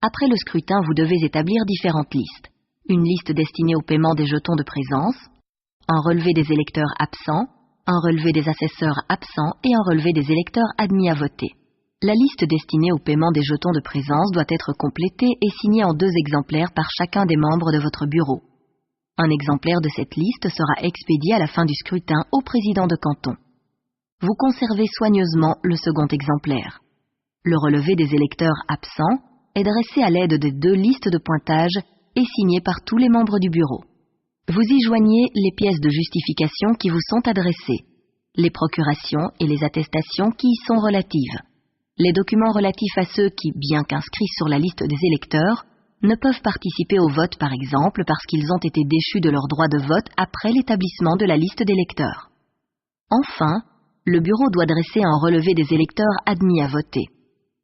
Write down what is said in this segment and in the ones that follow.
Après le scrutin, vous devez établir différentes listes. Une liste destinée au paiement des jetons de présence, un relevé des électeurs absents, un relevé des assesseurs absents et un relevé des électeurs admis à voter. La liste destinée au paiement des jetons de présence doit être complétée et signée en 2 exemplaires par chacun des membres de votre bureau. Un exemplaire de cette liste sera expédié à la fin du scrutin au président de canton. Vous conservez soigneusement le second exemplaire. Le relevé des électeurs absents est dressé à l'aide de 2 listes de pointage et signé par tous les membres du bureau. Vous y joignez les pièces de justification qui vous sont adressées, les procurations et les attestations qui y sont relatives, les documents relatifs à ceux qui, bien qu'inscrits sur la liste des électeurs, ne peuvent participer au vote par exemple parce qu'ils ont été déchus de leur droit de vote après l'établissement de la liste d'électeurs. Enfin, le bureau doit dresser un relevé des électeurs admis à voter.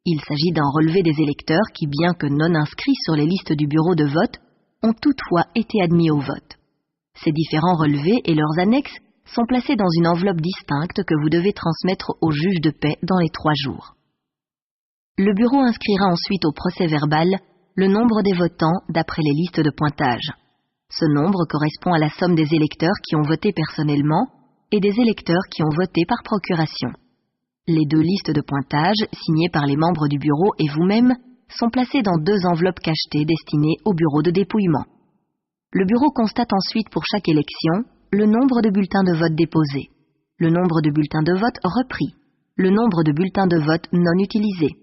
Il s'agit d'un relevé des électeurs qui, bien que non inscrits sur les listes du bureau de vote, ont toutefois été admis au vote. Ces différents relevés et leurs annexes sont placés dans une enveloppe distincte que vous devez transmettre au juge de paix dans les 3 jours. Le bureau inscrira ensuite au procès-verbal le nombre des votants d'après les listes de pointage. Ce nombre correspond à la somme des électeurs qui ont voté personnellement et des électeurs qui ont voté par procuration. Les 2 listes de pointage, signées par les membres du bureau et vous-même, sont placées dans 2 enveloppes cachetées destinées au bureau de dépouillement. Le bureau constate ensuite pour chaque élection le nombre de bulletins de vote déposés, le nombre de bulletins de vote repris, le nombre de bulletins de vote non utilisés.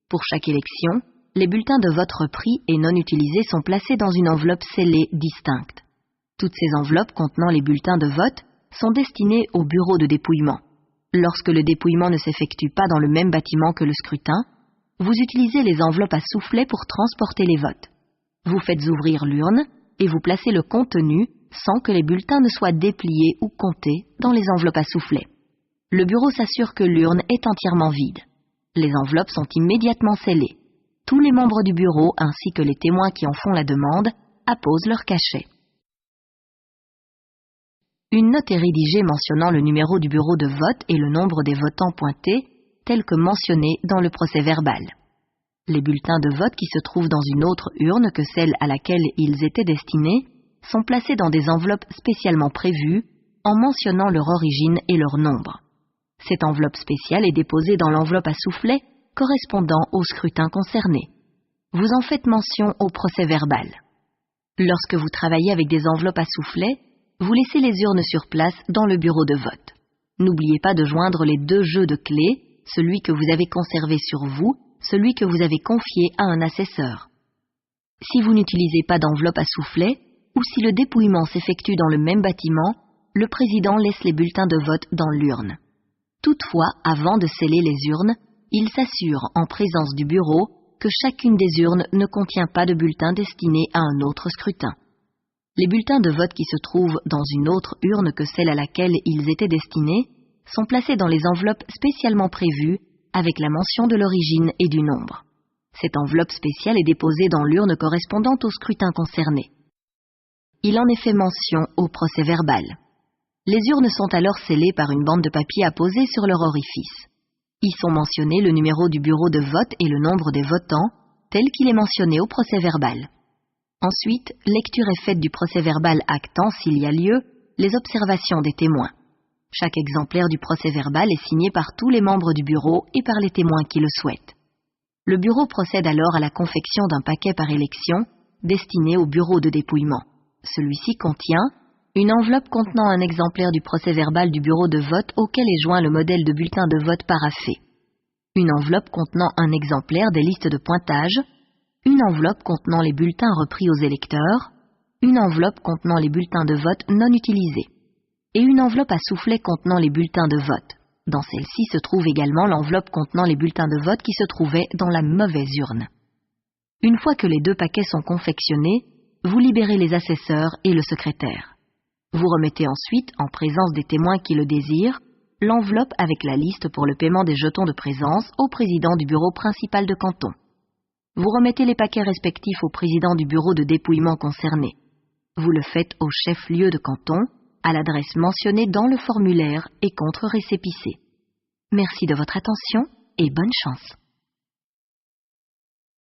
Pour chaque élection, les bulletins de vote repris et non utilisés sont placés dans une enveloppe scellée distincte. Toutes ces enveloppes contenant les bulletins de vote sont destinées au bureau de dépouillement. Lorsque le dépouillement ne s'effectue pas dans le même bâtiment que le scrutin, vous utilisez les enveloppes à soufflet pour transporter les votes. Vous faites ouvrir l'urne et vous placez le contenu sans que les bulletins ne soient dépliés ou comptés dans les enveloppes à soufflet. Le bureau s'assure que l'urne est entièrement vide. Les enveloppes sont immédiatement scellées. Tous les membres du bureau ainsi que les témoins qui en font la demande apposent leur cachet. Une note est rédigée mentionnant le numéro du bureau de vote et le nombre des votants pointés, tel que mentionné dans le procès-verbal. Les bulletins de vote qui se trouvent dans une autre urne que celle à laquelle ils étaient destinés sont placés dans des enveloppes spécialement prévues en mentionnant leur origine et leur nombre. Cette enveloppe spéciale est déposée dans l'enveloppe à soufflet correspondant au scrutin concerné. Vous en faites mention au procès-verbal. Lorsque vous travaillez avec des enveloppes à soufflet, vous laissez les urnes sur place dans le bureau de vote. N'oubliez pas de joindre les 2 jeux de clés, celui que vous avez conservé sur vous, celui que vous avez confié à un assesseur. Si vous n'utilisez pas d'enveloppe à soufflet, ou si le dépouillement s'effectue dans le même bâtiment, le président laisse les bulletins de vote dans l'urne. Toutefois, avant de sceller les urnes, il s'assure en présence du bureau que chacune des urnes ne contient pas de bulletin destiné à un autre scrutin. Les bulletins de vote qui se trouvent dans une autre urne que celle à laquelle ils étaient destinés sont placés dans les enveloppes spécialement prévues avec la mention de l'origine et du nombre. Cette enveloppe spéciale est déposée dans l'urne correspondante au scrutin concerné. Il en est fait mention au procès-verbal. Les urnes sont alors scellées par une bande de papier apposée sur leur orifice. Y sont mentionnés le numéro du bureau de vote et le nombre des votants, tel qu'il est mentionné au procès-verbal. Ensuite, lecture est faite du procès-verbal actant, s'il y a lieu, les observations des témoins. Chaque exemplaire du procès-verbal est signé par tous les membres du bureau et par les témoins qui le souhaitent. Le bureau procède alors à la confection d'un paquet par élection destiné au bureau de dépouillement. Celui-ci contient une enveloppe contenant un exemplaire du procès-verbal du bureau de vote auquel est joint le modèle de bulletin de vote paraphé, une enveloppe contenant un exemplaire des listes de pointage, une enveloppe contenant les bulletins repris aux électeurs, une enveloppe contenant les bulletins de vote non utilisés, et une enveloppe à soufflet contenant les bulletins de vote. Dans celle-ci se trouve également l'enveloppe contenant les bulletins de vote qui se trouvaient dans la mauvaise urne. Une fois que les 2 paquets sont confectionnés, vous libérez les assesseurs et le secrétaire. Vous remettez ensuite, en présence des témoins qui le désirent, l'enveloppe avec la liste pour le paiement des jetons de présence au président du bureau principal de canton. Vous remettez les paquets respectifs au président du bureau de dépouillement concerné. Vous le faites au chef-lieu de canton, à l'adresse mentionnée dans le formulaire et contre-récépissé. Merci de votre attention et bonne chance.